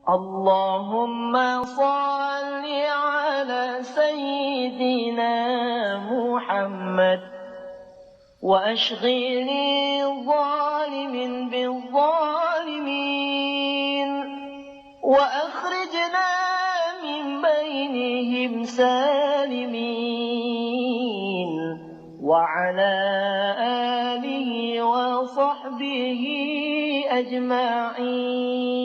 Allahumma salli ala Sayyidina Muhammad wa ashghili zalimin bil-zalimin wa akhrijna min bainihim salimin wa ala alihi wa sahbihi ajma'in.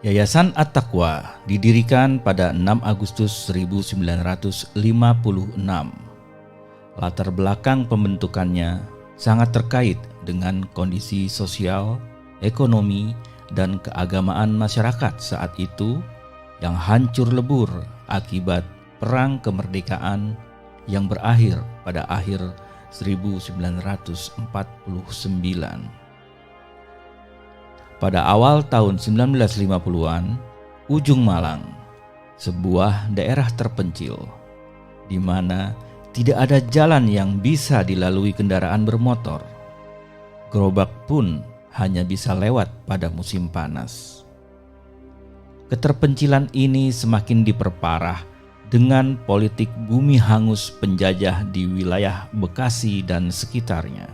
Yayasan At-Taqwa didirikan pada 6 Agustus 1956. Latar belakang pembentukannya sangat terkait dengan kondisi sosial, ekonomi, dan keagamaan masyarakat saat itu yang hancur lebur akibat perang kemerdekaan yang berakhir pada akhir 1949. Pada awal tahun 1950-an, Ujung Malang, sebuah daerah terpencil, di mana tidak ada jalan yang bisa dilalui kendaraan bermotor. Gerobak pun hanya bisa lewat pada musim panas. Keterpencilan ini semakin diperparah dengan politik bumi hangus penjajah di wilayah Bekasi dan sekitarnya.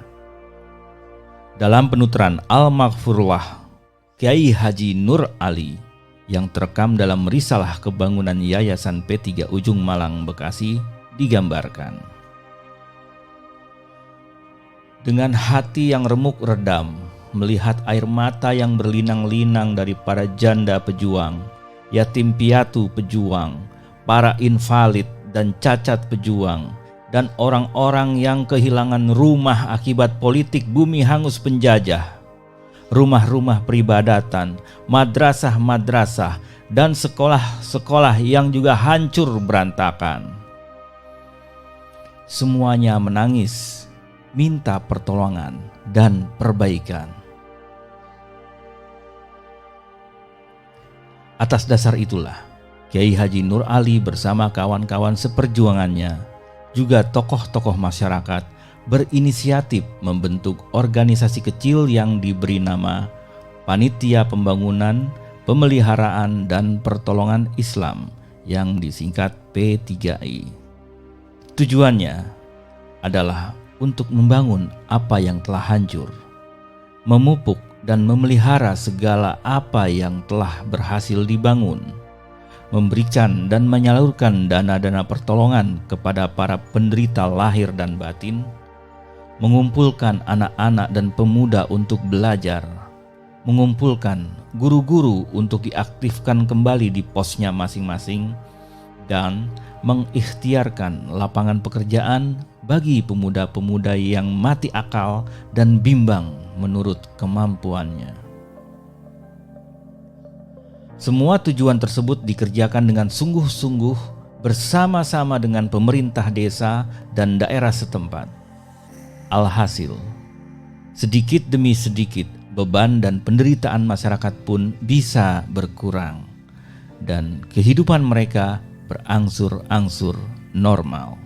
Dalam penuturan Al-Maghfurullah Kiai Haji Nur Ali yang terekam dalam risalah kebangunan Yayasan P3 Ujung Malang Bekasi digambarkan. Dengan hati yang remuk redam, melihat air mata yang berlinang-linang dari para janda pejuang, yatim piatu pejuang, para invalid dan cacat pejuang, dan orang-orang yang kehilangan rumah akibat politik bumi hangus penjajah, rumah-rumah peribadatan, madrasah-madrasah, dan sekolah-sekolah yang juga hancur berantakan. Semuanya menangis, minta pertolongan dan perbaikan. Atas dasar itulah, Kiai Haji Nur Ali bersama kawan-kawan seperjuangannya, juga tokoh-tokoh masyarakat, berinisiatif membentuk organisasi kecil yang diberi nama Panitia Pembangunan, Pemeliharaan, dan Pertolongan Islam yang disingkat P3I. Tujuannya adalah untuk membangun apa yang telah hancur, memupuk dan memelihara segala apa yang telah berhasil dibangun, memberikan dan menyalurkan dana-dana pertolongan kepada para penderita lahir dan batin, mengumpulkan anak-anak dan pemuda untuk belajar, mengumpulkan guru-guru untuk diaktifkan kembali di posnya masing-masing, dan mengikhtiarkan lapangan pekerjaan bagi pemuda-pemuda yang mati akal dan bimbang menurut kemampuannya. Semua tujuan tersebut dikerjakan dengan sungguh-sungguh bersama-sama dengan pemerintah desa dan daerah setempat. Alhasil, sedikit demi sedikit beban dan penderitaan masyarakat pun bisa berkurang dan kehidupan mereka berangsur-angsur normal.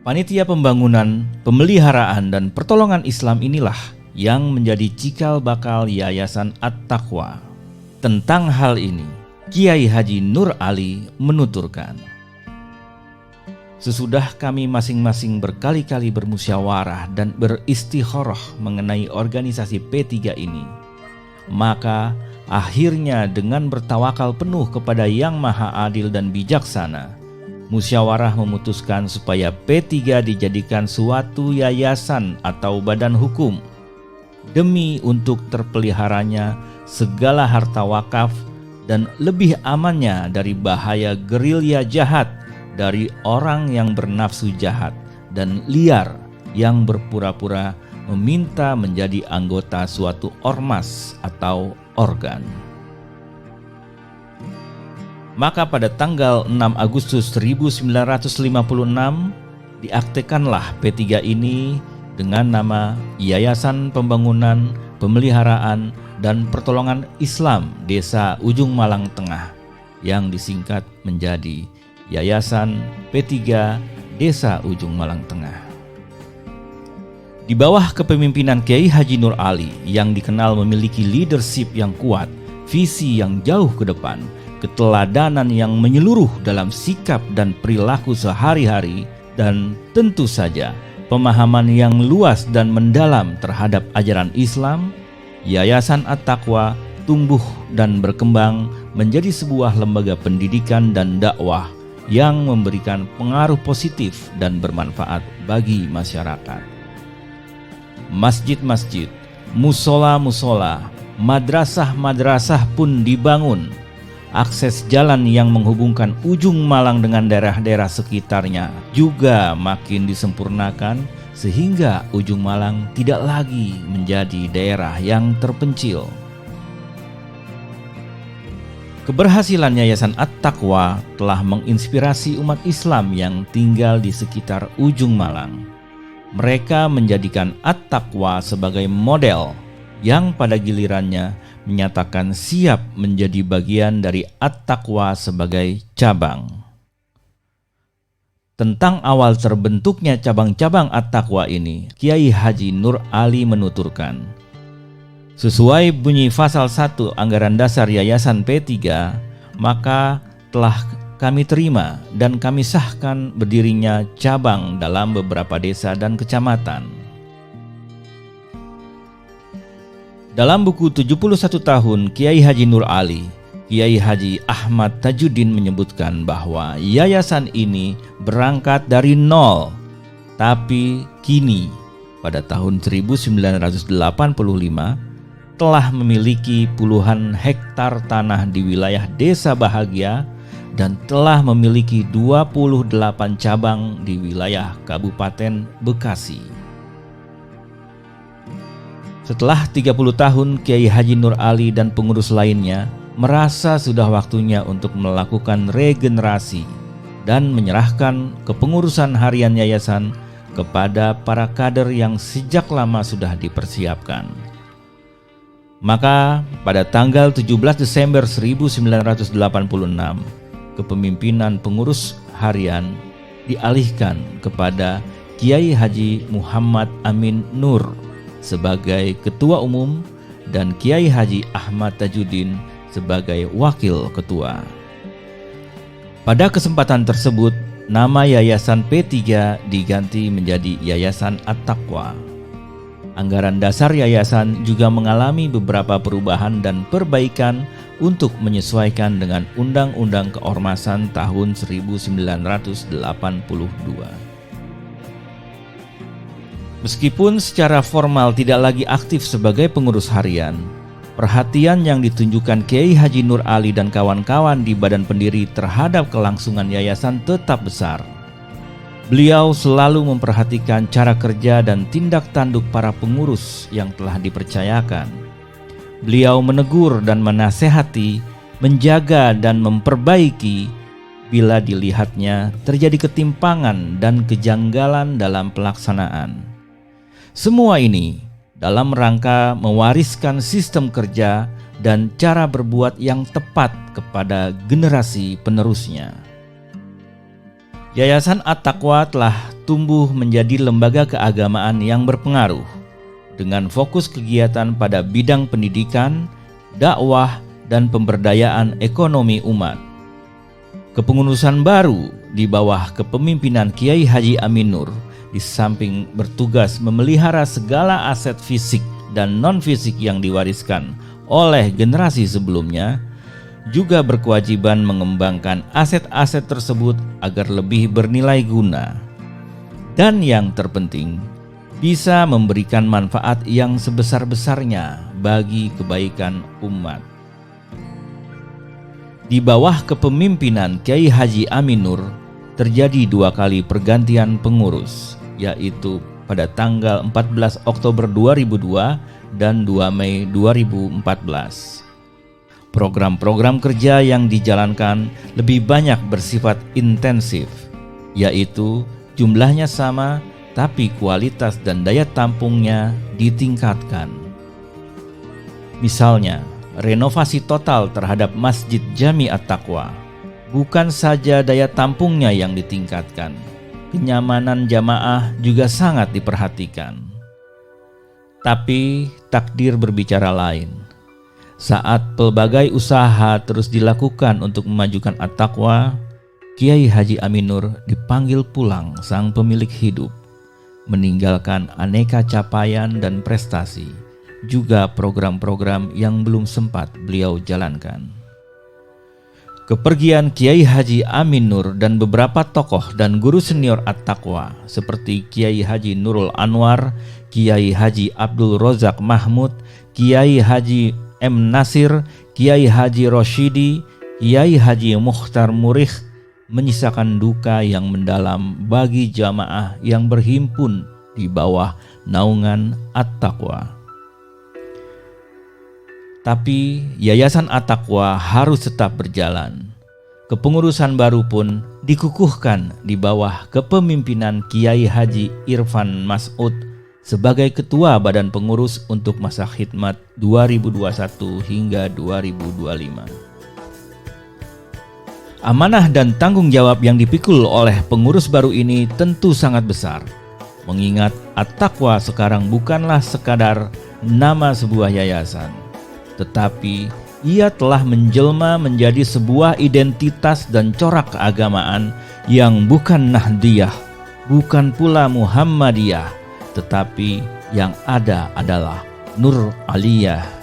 Panitia Pembangunan, Pemeliharaan, dan Pertolongan Islam inilah yang menjadi cikal bakal Yayasan At-Taqwa. Tentang hal ini, Kiai Haji Nur Ali menuturkan, sesudah kami masing-masing berkali-kali bermusyawarah dan beristikharah mengenai organisasi P3 ini, maka akhirnya dengan bertawakal penuh kepada Yang Maha Adil dan Bijaksana, musyawarah memutuskan supaya P3 dijadikan suatu yayasan atau badan hukum demi untuk terpeliharanya segala harta wakaf dan lebih amannya dari bahaya gerilya jahat dari orang yang bernafsu jahat dan liar yang berpura-pura meminta menjadi anggota suatu ormas atau organ. Maka pada tanggal 6 Agustus 1956 diaktekanlah P3 ini dengan nama Yayasan Pembangunan, Pemeliharaan, dan Pertolongan Islam Desa Ujung Malang Tengah yang disingkat menjadi Yayasan P3 Desa Ujung Malang Tengah. Di bawah kepemimpinan Kiai Haji Nur Ali yang dikenal memiliki leadership yang kuat, visi yang jauh ke depan, keteladanan yang menyeluruh dalam sikap dan perilaku sehari-hari, dan tentu saja pemahaman yang luas dan mendalam terhadap ajaran Islam, Yayasan At-Taqwa tumbuh dan berkembang menjadi sebuah lembaga pendidikan dan dakwah yang memberikan pengaruh positif dan bermanfaat bagi masyarakat. Masjid-masjid, musola-musola, madrasah-madrasah pun dibangun. Akses jalan yang menghubungkan ujung Malang dengan daerah-daerah sekitarnya juga makin disempurnakan sehingga ujung Malang tidak lagi menjadi daerah yang terpencil. Keberhasilan Yayasan At-Taqwa telah menginspirasi umat Islam yang tinggal di sekitar ujung Malang. Mereka menjadikan At-Taqwa sebagai model yang pada gilirannya menyatakan siap menjadi bagian dari At-Taqwa sebagai cabang. Tentang awal terbentuknya cabang-cabang At-Taqwa ini, Kiai Haji Nur Ali menuturkan, sesuai bunyi pasal 1 Anggaran Dasar Yayasan P3, maka telah kami terima dan kami sahkan berdirinya cabang dalam beberapa desa dan kecamatan. Dalam buku 71 tahun Kiai Haji Nur Ali, Kiai Haji Ahmad Tajuddin menyebutkan bahwa yayasan ini berangkat dari nol, tapi kini pada tahun 1985 telah memiliki puluhan hektar tanah di wilayah Desa Bahagia dan telah memiliki 28 cabang di wilayah Kabupaten Bekasi. Setelah 30 tahun, Kiai Haji Nur Ali dan pengurus lainnya merasa sudah waktunya untuk melakukan regenerasi dan menyerahkan kepengurusan harian yayasan kepada para kader yang sejak lama sudah dipersiapkan. Maka pada tanggal 17 Desember 1986, kepemimpinan pengurus harian dialihkan kepada Kiai Haji Muhammad Amin Nur sebagai Ketua Umum dan Kiai Haji Ahmad Tajuddin sebagai Wakil Ketua. Pada kesempatan tersebut, nama Yayasan P3 diganti menjadi Yayasan At-Taqwa. Anggaran dasar yayasan juga mengalami beberapa perubahan dan perbaikan untuk menyesuaikan dengan Undang-Undang Keormasan tahun 1982. Meskipun secara formal tidak lagi aktif sebagai pengurus harian, perhatian yang ditunjukkan Kiai Haji Nur Ali dan kawan-kawan di badan pendiri terhadap kelangsungan yayasan tetap besar. Beliau selalu memperhatikan cara kerja dan tindak tanduk para pengurus yang telah dipercayakan. Beliau menegur dan menasehati, menjaga dan memperbaiki bila dilihatnya terjadi ketimpangan dan kejanggalan dalam pelaksanaan. Semua ini dalam rangka mewariskan sistem kerja dan cara berbuat yang tepat kepada generasi penerusnya. Yayasan At-Taqwa telah tumbuh menjadi lembaga keagamaan yang berpengaruh dengan fokus kegiatan pada bidang pendidikan, dakwah, dan pemberdayaan ekonomi umat. Kepengurusan baru di bawah kepemimpinan Kiai Haji Amin Nur di samping bertugas memelihara segala aset fisik dan non-fisik yang diwariskan oleh generasi sebelumnya, juga berkewajiban mengembangkan aset-aset tersebut agar lebih bernilai guna. Dan yang terpenting, bisa memberikan manfaat yang sebesar-besarnya bagi kebaikan umat. Di bawah kepemimpinan Kiai Haji Amin Nur, terjadi 2 kali pergantian pengurus, yaitu pada tanggal 14 Oktober 2002 dan 2 Mei 2014. Program-program kerja yang dijalankan lebih banyak bersifat intensif, yaitu jumlahnya sama tapi kualitas dan daya tampungnya ditingkatkan. Misalnya, renovasi total terhadap Masjid Jami At-Taqwa. Bukan saja daya tampungnya yang ditingkatkan, kenyamanan jamaah juga sangat diperhatikan. Tapi takdir berbicara lain. Saat pelbagai usaha terus dilakukan untuk memajukan At-Taqwa, Kiai Haji Aminur dipanggil pulang sang pemilik hidup, meninggalkan aneka capaian dan prestasi, juga program-program yang belum sempat beliau jalankan. Kepergian Kiai Haji Aminur dan beberapa tokoh dan guru senior At-Taqwa seperti Kiai Haji Nurul Anwar, Kiai Haji Abdul Rozak Mahmud, Kiai Haji M. Nasir, Kiai Haji Roshidi, Kiai Haji Mukhtar Murikh menyisakan duka yang mendalam bagi jamaah yang berhimpun di bawah naungan At-Taqwa. Tapi Yayasan At-Taqwa harus tetap berjalan. Kepengurusan baru pun dikukuhkan di bawah kepemimpinan Kiai Haji Irfan Mas'ud sebagai Ketua Badan Pengurus untuk masa khidmat 2021 hingga 2025. Amanah dan tanggung jawab yang dipikul oleh pengurus baru ini tentu sangat besar, mengingat At-Taqwa sekarang bukanlah sekadar nama sebuah yayasan, tetapi ia telah menjelma menjadi sebuah identitas dan corak keagamaan yang bukan Nahdiyah, bukan pula Muhammadiyah, tetapi yang ada adalah Nur Aliyah.